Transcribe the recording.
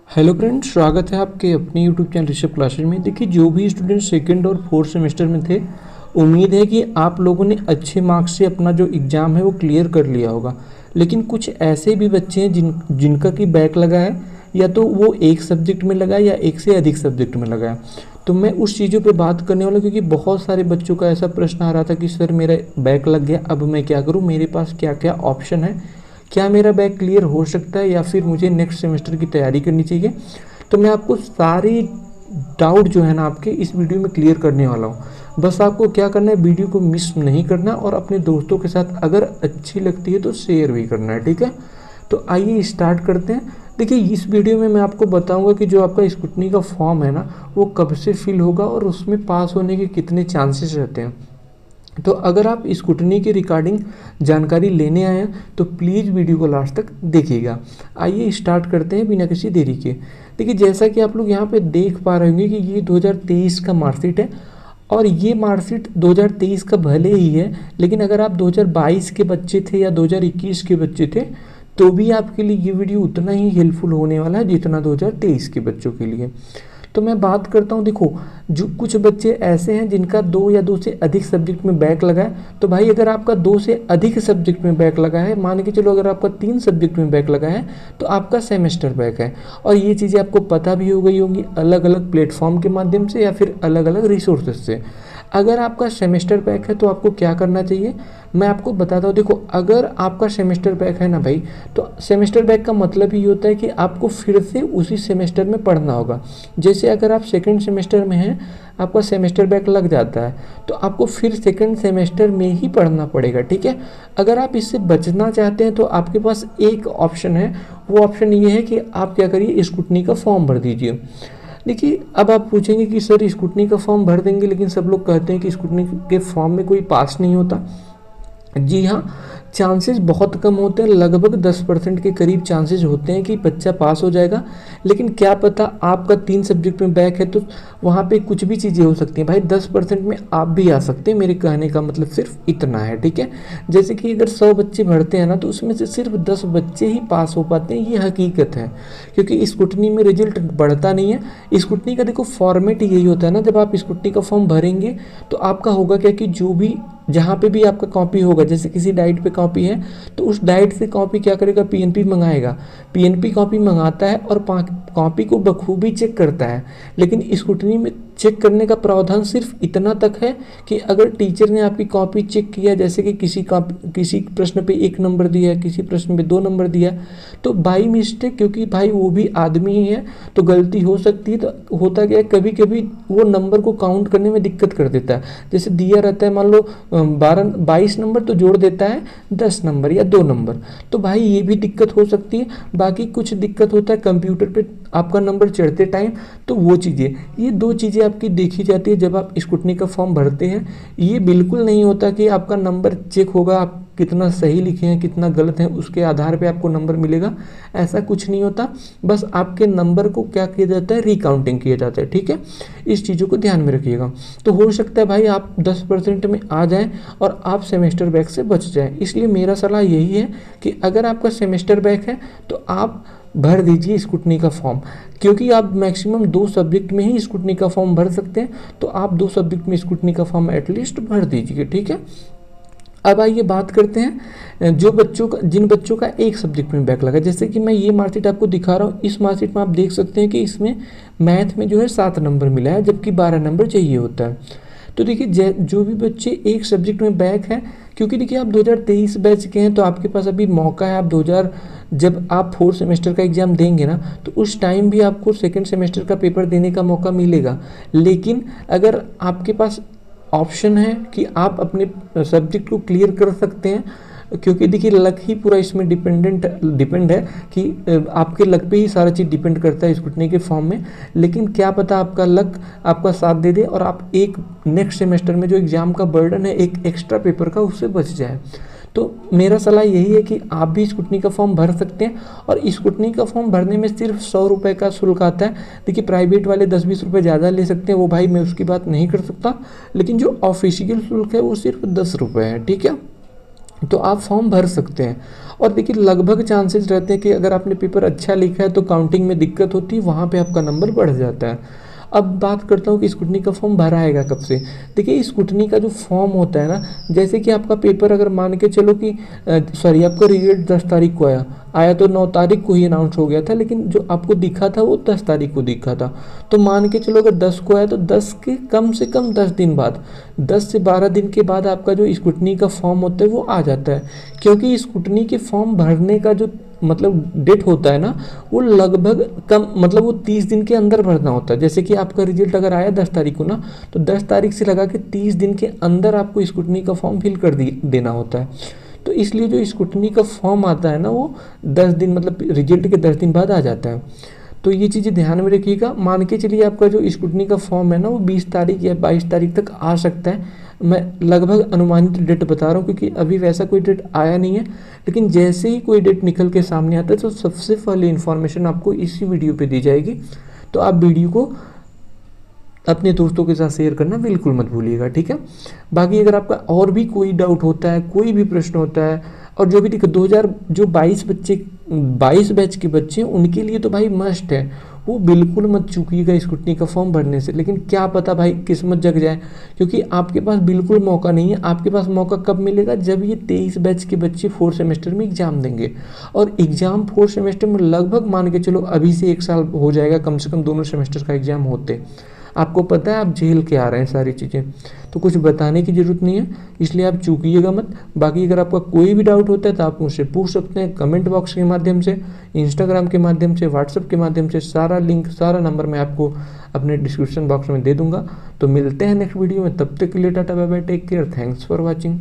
Hello friends, स्वागत है आपके अपने यूट्यूब चैनल ऋषभ क्लासेज में। देखिए, जो भी स्टूडेंट सेकंड और फोर्थ सेमेस्टर में थे, उम्मीद है कि आप लोगों ने अच्छे मार्क्स से अपना जो एग्ज़ाम है वो क्लियर कर लिया होगा। लेकिन कुछ ऐसे भी बच्चे हैं जिनका कि बैक लगा है, या तो वो एक सब्जेक्ट में लगा है या एक से अधिक सब्जेक्ट में लगा है। तो मैं उस चीज़ों पे बात करने वाला हूँ, क्योंकि बहुत सारे बच्चों का ऐसा प्रश्न आ रहा था कि सर मेरा बैक लग गया, अब मैं क्या करूँ, मेरे पास क्या क्या ऑप्शन है, क्या मेरा बैक क्लियर हो सकता है या फिर मुझे नेक्स्ट सेमेस्टर की तैयारी करनी चाहिए। तो मैं आपको सारी डाउट जो है ना आपके इस वीडियो में क्लियर करने वाला हूँ। बस आपको क्या करना है, वीडियो को मिस नहीं करना और अपने दोस्तों के साथ अगर अच्छी लगती है तो शेयर भी करना है, ठीक है। तो आइए स्टार्ट करते हैं। देखिए, इस वीडियो में मैं आपको बताऊंगा कि जो आपका स्क्रूटनी का फॉर्म है ना, वो कब से फिल होगा और उसमें पास होने के कितने चांसेस रहते हैं। तो अगर आप स्क्रूटनी की रिगार्डिंग जानकारी लेने आए हैं तो प्लीज़ वीडियो को लास्ट तक देखिएगा। आइए स्टार्ट करते हैं बिना किसी देरी के। देखिए, जैसा कि आप लोग यहाँ पे देख पा रहे होंगे कि ये 2023 का मार्कशीट है, और ये मार्कशीट 2023 का भले ही है, लेकिन अगर आप 2022 के बच्चे थे या 2021 के बच्चे थे तो भी आपके लिए ये वीडियो उतना ही हेल्पफुल होने वाला है जितना 2023 के बच्चों के लिए। तो मैं बात करता हूँ, देखो, जो कुछ बच्चे ऐसे हैं जिनका 2 या 2 से अधिक सब्जेक्ट में बैक लगा है। तो भाई, अगर आपका 2 से अधिक सब्जेक्ट में बैक लगा है, मान के चलो अगर आपका 3 सब्जेक्ट में बैक लगा है, तो आपका सेमेस्टर बैक है। और ये चीज़ें आपको पता भी हो गई होंगी अलग अलग प्लेटफॉर्म के माध्यम से या फिर अलग अलग रिसोर्सेज से। अगर आपका सेमेस्टर बैक है तो आपको क्या करना चाहिए, मैं आपको बताता हूँ। देखो, अगर आपका सेमेस्टर बैक है ना भाई, तो सेमेस्टर बैक का मतलब ये होता है कि आपको फिर से उसी सेमेस्टर में पढ़ना होगा। जैसे अगर आप सेकंड सेमेस्टर में हैं, आपका सेमेस्टर बैक लग जाता है, तो आपको फिर सेकंड सेमेस्टर में ही पढ़ना पड़ेगा, ठीक है। अगर आप इससे बचना चाहते हैं तो आपके पास एक ऑप्शन है, वो ऑप्शन ये है कि आप क्या करिए, स्क्रूटनी का फॉर्म भर दीजिए। देखिए, अब आप पूछेंगे कि सर स्क्रूटनी का फॉर्म भर देंगे, लेकिन सब लोग कहते हैं कि स्क्रूटनी के फॉर्म में कोई पास नहीं होता। जी हाँ, चांसेस बहुत कम होते हैं, लगभग 10% के करीब चांसेस होते हैं कि बच्चा पास हो जाएगा। लेकिन क्या पता, आपका 3 सब्जेक्ट में बैक है तो वहाँ पे कुछ भी चीज़ें हो सकती हैं भाई। 10% में आप भी आ सकते हैं, मेरे कहने का मतलब सिर्फ इतना है, ठीक है। जैसे कि अगर 100 बच्चे भरते हैं ना, तो उसमें से सिर्फ 10 बच्चे ही पास हो पाते हैं, ये हकीकत है। क्योंकि स्क्रूटनी में रिजल्ट बढ़ता नहीं है। स्क्रूटनी का देखो फॉर्मेट यही होता है ना, जब आप स्क्रूटनी का फॉर्म भरेंगे तो आपका होगा क्या कि जो भी जहाँ पे भी आपका कॉपी होगा, जैसे किसी डाइट पे कॉपी है तो उस डाइट से कॉपी क्या करेगा, पीएनपी मंगाएगा। पीएनपी कॉपी मंगाता है और कॉपी को बखूबी चेक करता है। लेकिन स्क्रूटनी में चेक करने का प्रावधान सिर्फ इतना तक है कि अगर टीचर ने आपकी कॉपी चेक किया, जैसे कि किसी प्रश्न पे 1 नंबर दिया है, किसी प्रश्न पे 2 नंबर दिया, तो बाई मिस्टेक, क्योंकि भाई वो भी आदमी ही है तो गलती हो सकती है। तो होता क्या है, कभी कभी वो नंबर को काउंट करने में दिक्कत कर देता है। जैसे दिया रहता है मान लो 22 नंबर, तो जोड़ देता है 10 नंबर या 2 नंबर। तो भाई ये भी दिक्कत हो सकती है। बाकी कुछ दिक्कत होता है कंप्यूटर पे आपका नंबर चढ़ते टाइम, तो वो चीज़ें, ये 2 चीज़ें आपकी देखी जाती है जब आप स्क्रूटनी का फॉर्म भरते हैं। ये बिल्कुल नहीं होता कि आपका नंबर चेक होगा, आप कितना सही लिखे हैं कितना गलत है उसके आधार पे आपको नंबर मिलेगा, ऐसा कुछ नहीं होता। बस आपके नंबर को क्या किया जाता है, रिकाउंटिंग किया जाता है, ठीक है। इस चीज़ों को ध्यान में रखिएगा। तो हो सकता है भाई आप 10% में आ जाएं और आप सेमेस्टर बैक से बच जाएं। इसलिए मेरा सलाह यही है कि अगर आपका सेमेस्टर बैक है तो आप भर दीजिए स्क्रूटनी का फॉर्म, क्योंकि आप मैक्सिमम 2 सब्जेक्ट में ही स्क्रूटनी का फॉर्म भर सकते हैं। तो आप 2 सब्जेक्ट में स्क्रूटनी का फॉर्म एटलीस्ट भर दीजिए, ठीक है। अब आइए बात करते हैं जिन बच्चों का एक सब्जेक्ट में बैक लगा। जैसे कि मैं ये मार्कशीट आपको दिखा रहा हूँ, इस मार्कशीट में आप देख सकते हैं कि इसमें मैथ में जो है 7 नंबर मिला है, जबकि 12 नंबर चाहिए होता है। तो देखिए, जो भी बच्चे एक सब्जेक्ट में बैक हैं, क्योंकि देखिए आप 2023 बैच के हैं तो आपके पास अभी मौका है। जब आप 4th सेमेस्टर का एग्ज़ाम देंगे ना, तो उस टाइम भी आपको सेकंड सेमेस्टर का पेपर देने का मौका मिलेगा। लेकिन अगर आपके पास ऑप्शन है कि आप अपने सब्जेक्ट को क्लियर कर सकते हैं, क्योंकि देखिए लक ही पूरा इसमें डिपेंड है कि आपके लक पे ही सारा चीज़ डिपेंड करता है स्क्रूटनी के फॉर्म में। लेकिन क्या पता आपका लक आपका साथ दे दे और आप एक नेक्स्ट सेमेस्टर में जो एग्ज़ाम का बर्डन है एक एक्स्ट्रा पेपर का, उससे बच जाए। तो मेरा सलाह यही है कि आप भी स्क्रूटनी का फॉर्म भर सकते हैं। और स्क्रूटनी का फॉर्म भरने में सिर्फ 100 रुपये का शुल्क आता है। देखिए, प्राइवेट वाले 10-20 रुपये ज़्यादा ले सकते हैं, वो भाई मैं उसकी बात नहीं कर सकता। लेकिन जो ऑफिशियल शुल्क है वो सिर्फ 10 रुपये है, ठीक है। तो आप फॉर्म भर सकते हैं। और देखिए लगभग चांसेस रहते हैं कि अगर आपने पेपर अच्छा लिखा है तो काउंटिंग में दिक्कत होती है, वहाँ पे आपका नंबर बढ़ जाता है। अब बात करता हूँ कि स्क्रूटनी का फॉर्म भरा आएगा कब से। देखिए स्क्रूटनी का जो फॉर्म होता है ना, जैसे कि आपका पेपर अगर मान के चलो कि सॉरी आपका रिजल्ट 10 तारीख को आया तो 9 तारीख को ही अनाउंस हो गया था, लेकिन जो आपको दिखा था वो 10 तारीख को दिखा था। तो मान के चलो अगर 10 को आया तो 10 के कम से कम 10 दिन बाद, 10 से 12 दिन के बाद आपका जो स्क्रूटनी का फॉर्म होता है वो आ जाता है। क्योंकि स्क्रूटनी के फॉर्म भरने का जो मतलब डेट होता है ना, वो लगभग कम मतलब वो 30 दिन के अंदर भरना होता है। जैसे कि आपका रिजल्ट अगर आया 10 तारीख को ना, तो 10 तारीख से लगा के 30 दिन के अंदर आपको स्क्रूटनी का फॉर्म फिल कर देना होता है। तो इसलिए जो स्क्रूटनी का फॉर्म आता है ना, वो 10 दिन मतलब रिजल्ट के 10 दिन बाद आ जाता है। तो ये चीज़ें ध्यान में रखिएगा। मान के चलिए आपका जो स्क्रूटनी का फॉर्म है ना, वो 20 तारीख या 22 तारीख तक आ सकता है। मैं लगभग अनुमानित डेट बता रहा हूँ क्योंकि अभी वैसा कोई डेट आया नहीं है, लेकिन जैसे ही कोई डेट निकल के सामने आता है तो सबसे पहले इन्फॉर्मेशन आपको इसी वीडियो पे दी जाएगी। तो आप वीडियो को अपने दोस्तों के साथ शेयर करना बिल्कुल मत भूलिएगा, ठीक है। बाकी अगर आपका और भी कोई डाउट होता है, कोई भी प्रश्न होता है, और जो भी दिक्कत 22 बैच के बच्चे हैं उनके लिए तो भाई मस्ट है, वो बिल्कुल मत चूकिएगा स्क्रूटनी का फॉर्म भरने से। लेकिन क्या पता भाई किस्मत जग जाए, क्योंकि आपके पास बिल्कुल मौका नहीं है। आपके पास मौका कब मिलेगा, जब ये 23 बैच के बच्चे 4th सेमेस्टर में एग्जाम देंगे। और एग्जाम 4th सेमेस्टर में लगभग मान के चलो अभी से 1 साल हो जाएगा कम से कम दोनों सेमेस्टर का एग्जाम होते। आपको पता है आप झेल के आ रहे हैं सारी चीज़ें, तो कुछ बताने की ज़रूरत नहीं है, इसलिए आप चूकिएगा मत। बाकी अगर आपका कोई भी डाउट होता है तो आप मुझसे पूछ सकते हैं कमेंट बॉक्स के माध्यम से, इंस्टाग्राम के माध्यम से, व्हाट्सएप के माध्यम से। सारा लिंक सारा नंबर मैं आपको अपने डिस्क्रिप्शन बॉक्स में दे दूंगा। तो मिलते हैं नेक्स्ट वीडियो में, तब तक के लिए ta-ta bye bye, take care, thanks for watching.